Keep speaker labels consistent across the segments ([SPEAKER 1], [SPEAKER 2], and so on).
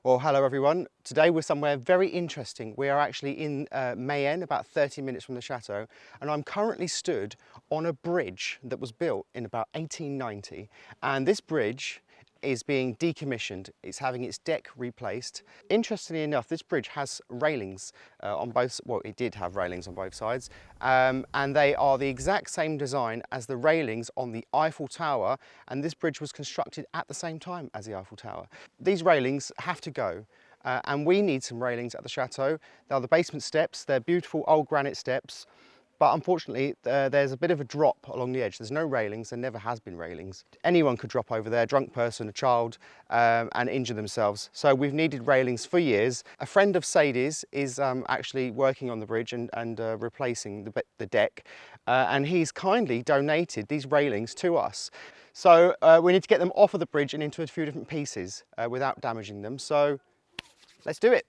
[SPEAKER 1] Well, hello everyone. Today we're somewhere very interesting. We are actually in Mayenne, about 30 minutes from the chateau, and I'm currently stood on a bridge that was built in about 1890. And this bridge is being decommissioned. It's having its deck replaced. Interestingly enough, this bridge has railings on both, well, it did have railings on both sides, and they are the exact same design as the railings on the Eiffel Tower, and this bridge was constructed at the same time as the Eiffel Tower. These railings have to go. And we need some railings at the chateau. They are the basement steps. They're beautiful old granite steps. But unfortunately, there's a bit of a drop along the edge. There's no railings, there never has been railings. Anyone could drop over there, a drunk person, a child, and injure themselves. So we've needed railings for years. A friend of Sadie's is actually working on the bridge and replacing the deck. And he's kindly donated these railings to us. So we need to get them off of the bridge and into a few different pieces without damaging them. So let's do it.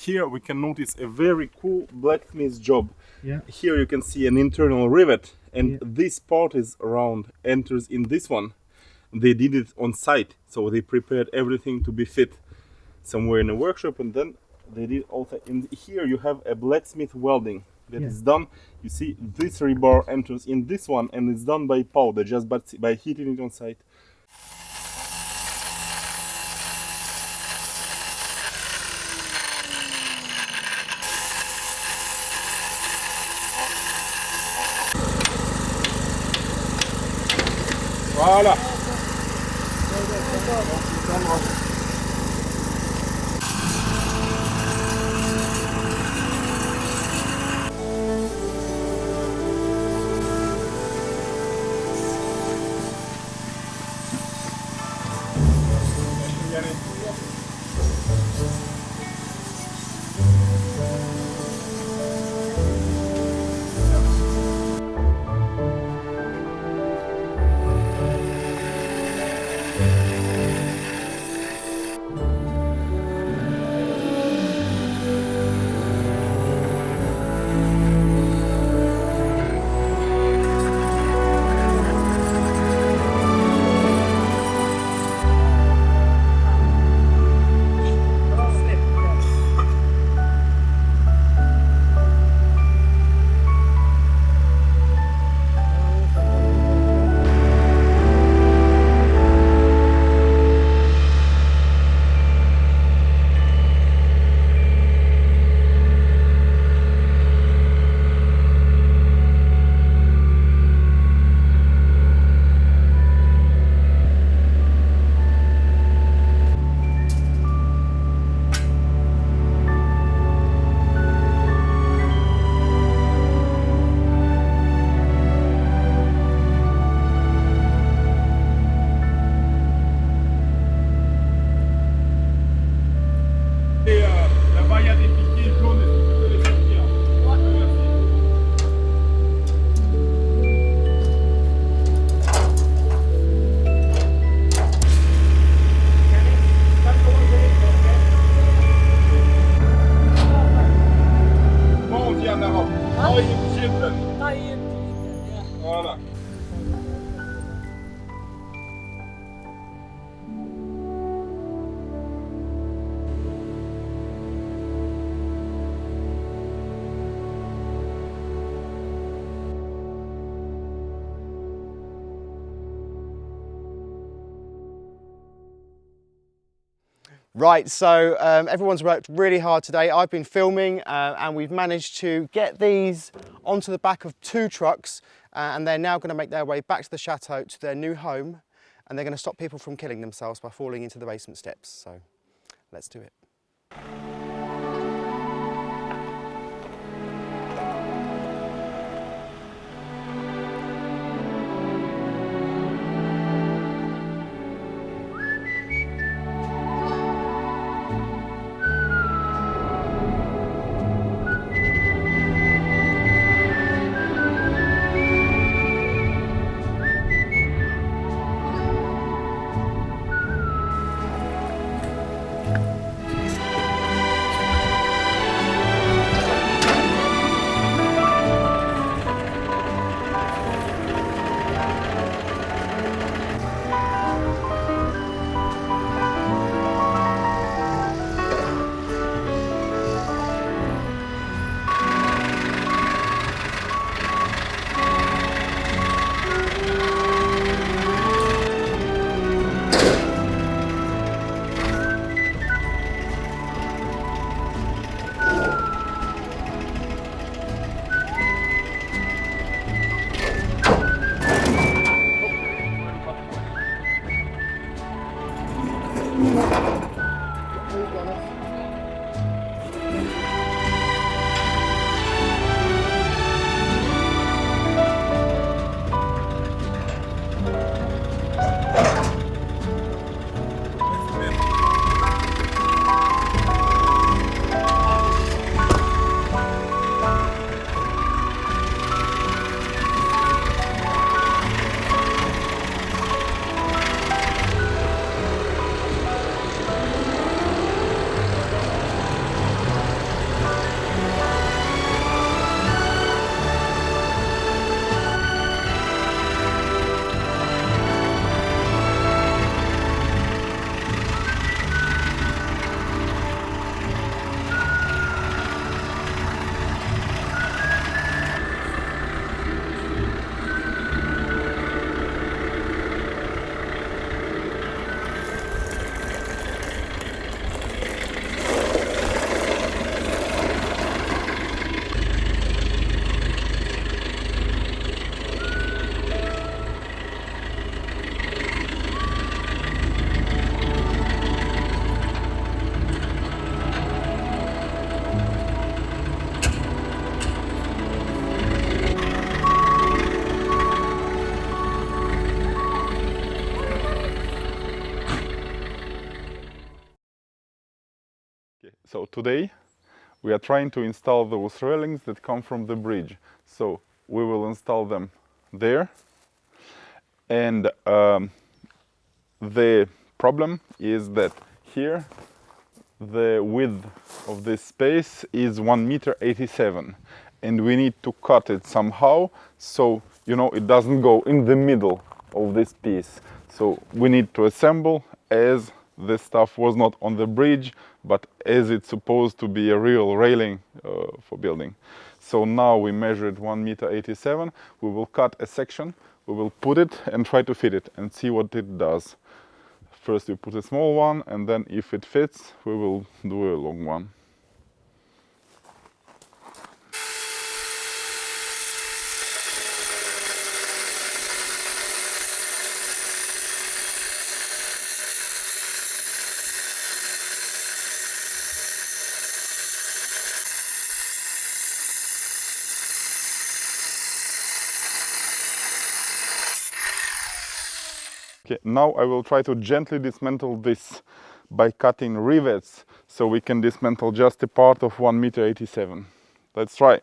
[SPEAKER 2] Here we can notice a very cool blacksmith job.
[SPEAKER 3] Yeah.
[SPEAKER 2] Here you can see an internal rivet, and this part is round, enters in this one. They did it on site, so they prepared everything to be fit somewhere in a workshop, and then they did also in here you have a blacksmith welding that is done. You see this rebar enters in this one, and it's done by powder, just by heating it on site. Voilà.
[SPEAKER 1] Right, so everyone's worked really hard today. I've been filming and we've managed to get these onto the back of 2 trucks and they're now going to make their way back to the chateau, to their new home, and they're going to stop people from killing themselves by falling into the basement steps. So let's do it.
[SPEAKER 2] Okay, so today we are trying to install those railings that come from the bridge. So we will install them there. And the problem is that here the width of this space is 1.87 m, and we need to cut it somehow so it doesn't go in the middle of this piece. So we need to assemble as this stuff was not on the bridge, but as it's supposed to be a real railing for building. So now we measured 1.87 m. We will cut a section, we will put it and try to fit it and see what it does. First we put a small one, and then if it fits, we will do a long one. Okay, now I will try to gently dismantle this by cutting rivets, so we can dismantle just a part of 1.87 m. Let's try.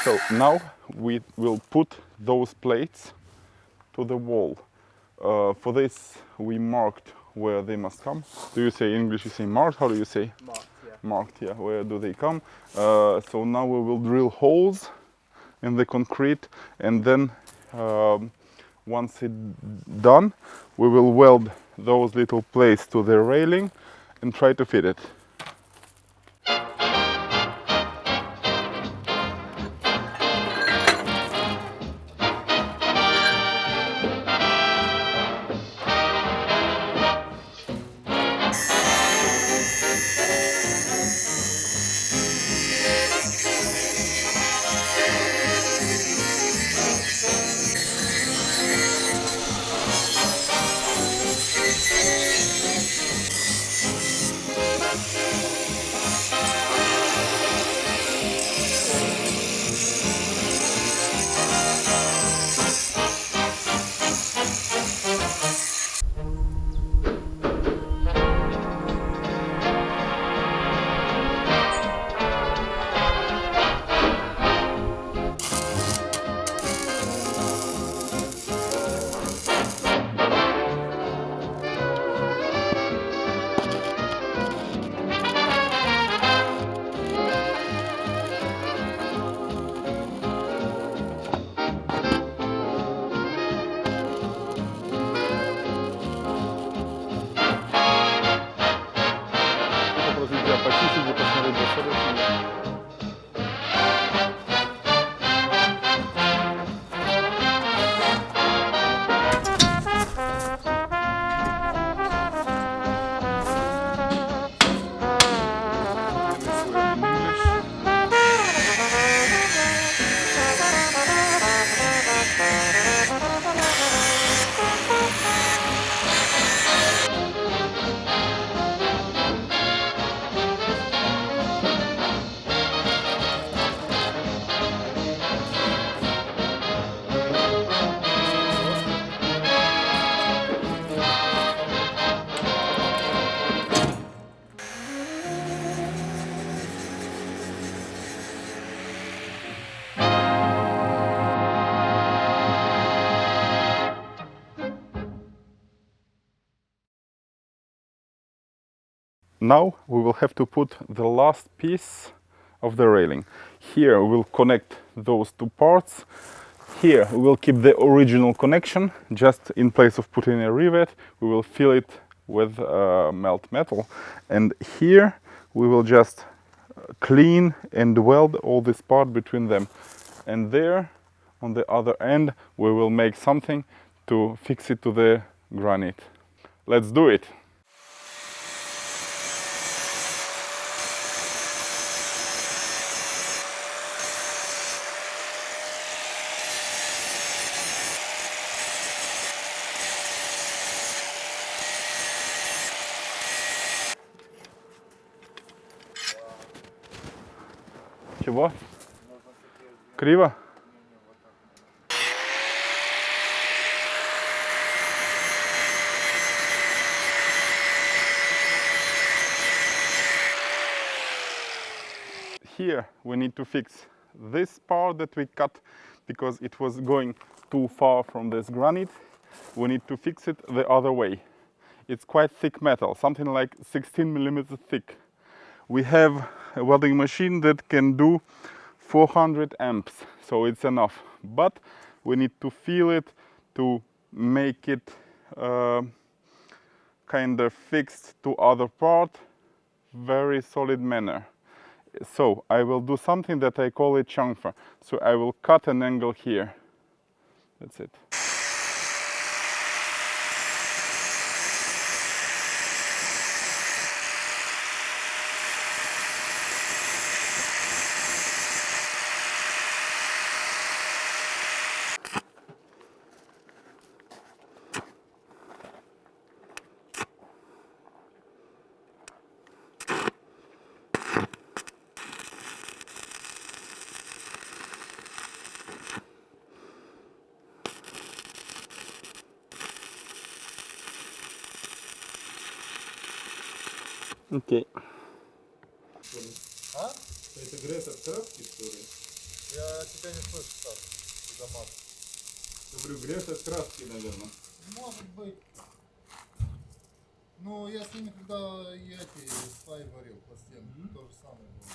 [SPEAKER 2] So now we will put those plates to the wall. For this we marked where they must come. Do you say in English, you say marked? How do you say?
[SPEAKER 1] Marked, yeah.
[SPEAKER 2] Marked, yeah. Where do they come? So now we will drill holes in the concrete, and then Once it's done, we will weld those little plates to the railing and try to fit it. Попросить тебя почистить и посмотреть, достаточно ли. Now we will have to put the last piece of the railing. Here we will connect those two parts. Here we will keep the original connection, just in place of putting a rivet, we will fill it with melt metal. And here we will just clean and weld all this part between them. And there, on the other end, we will make something to fix it to the granite. Let's do it! Чего? Криво? Here we need to fix this part that we cut because it was going too far from this granite. We need to fix it the other way. It's quite thick metal, something like 16 millimeters thick. We have a welding machine that can do 400 amps, so it's enough. But we need to feel it to make it kind of fixed to other part, very solid manner. So I will do something that I call a chamfer. So I will cut an angle here. That's it. Окей.
[SPEAKER 3] А?
[SPEAKER 2] Это грязь от краски, что ли?
[SPEAKER 3] Я тебя не слышу, Саш, Замат.
[SPEAKER 2] Говорю, грязь от краски, наверное.
[SPEAKER 3] Может быть. Ну, я с ними, когда и эти сваи варил по стенам, то же самое было.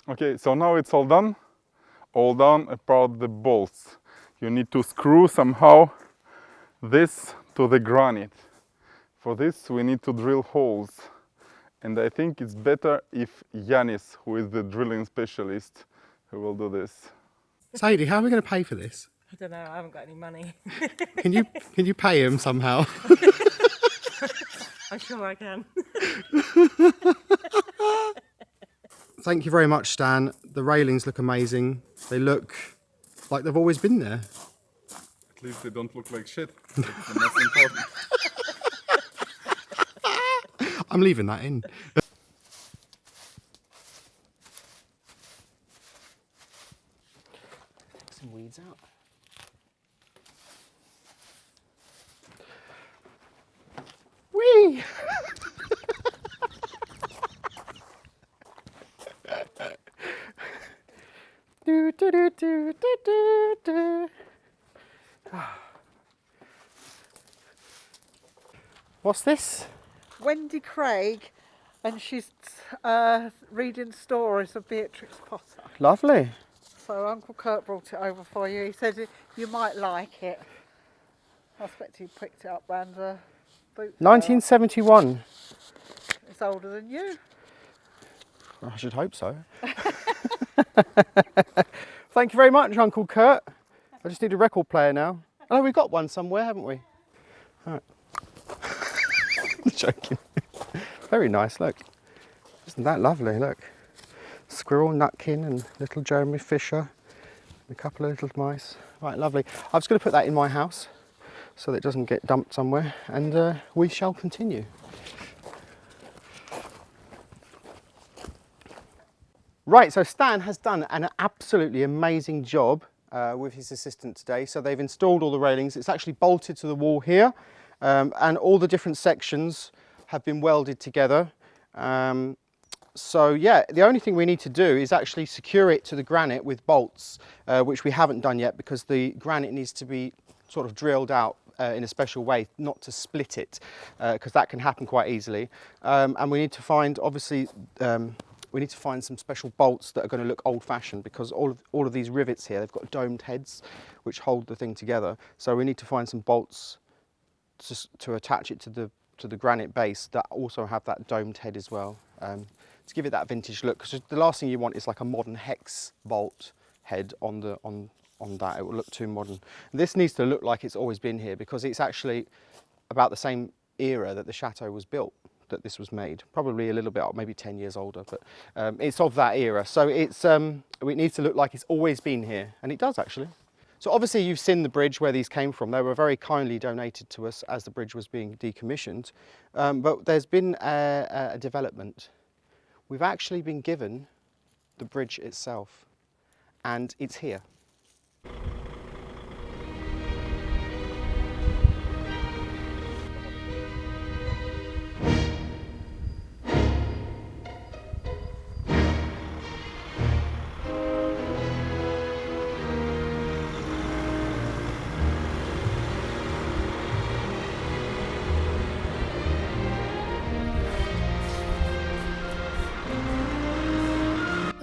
[SPEAKER 2] Okay, so now it's all done. All done apart the bolts. You need to screw somehow this to the granite. For this we need to drill holes. And I think it's better if Yanis, who is the drilling specialist, who will do this.
[SPEAKER 1] Sadie, how are we going to pay for this?
[SPEAKER 4] I don't know, I haven't got any money.
[SPEAKER 1] Can you pay him somehow?
[SPEAKER 4] I'm sure I can.
[SPEAKER 1] Thank you very much, Stan. The railings look amazing. They look like they've always been there.
[SPEAKER 2] At least they don't look like shit. That's the most important.
[SPEAKER 1] I'm leaving that in. Take some weeds out. Whee! do, do, do, do, do, do, do. What's this?
[SPEAKER 5] Wendy Craig, and she's reading stories of Beatrix Potter.
[SPEAKER 1] Lovely.
[SPEAKER 5] So Uncle Kurt brought it over for you. He said you might like it. I expect he picked it up round the boot.
[SPEAKER 1] 1971.
[SPEAKER 5] It's older than you.
[SPEAKER 1] I should hope so. Thank you very much, Uncle Kurt. I just need a record player now. Oh, we've got one somewhere, haven't we? All right. Joking. Very nice, look. Isn't that lovely, look. Squirrel, nutkin and little Jeremy Fisher. And a couple of little mice. Right, lovely. I'm just going to put that in my house so that it doesn't get dumped somewhere, and we shall continue. Right, so Stan has done an absolutely amazing job with his assistant today. So they've installed all the railings. It's actually bolted to the wall here, and all the different sections have been welded together. So yeah, the only thing we need to do is actually secure it to the granite with bolts, which we haven't done yet because the granite needs to be sort of drilled out in a special way, not to split it, because that can happen quite easily. And we need to find, obviously, we need to find some special bolts that are going to look old-fashioned, because all of these rivets here, they've got domed heads which hold the thing together. So we need to find some bolts to attach it to the granite base that also have that domed head as well, to give it that vintage look. Because the last thing you want is like a modern hex bolt head on that. It will look too modern. And this needs to look like it's always been here, because it's actually about the same era that the Chateau was built, that this was made. Probably a little bit, maybe 10 years older, but it's of that era. So it needs to look like it's always been here, and it does actually. So obviously you've seen the bridge where these came from. They were very kindly donated to us as the bridge was being decommissioned. But there's been a development. We've actually been given the bridge itself, and it's here.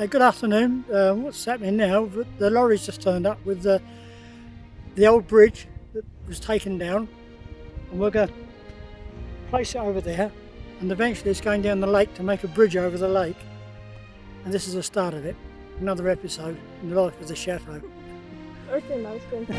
[SPEAKER 6] Good afternoon. What's happening now? The lorry's just turned up with the old bridge that was taken down, and we're going to place it over there, and eventually it's going down the lake to make a bridge over the lake. And this is the start of it. Another episode in the life of the Chateau.
[SPEAKER 4] Everything I was going to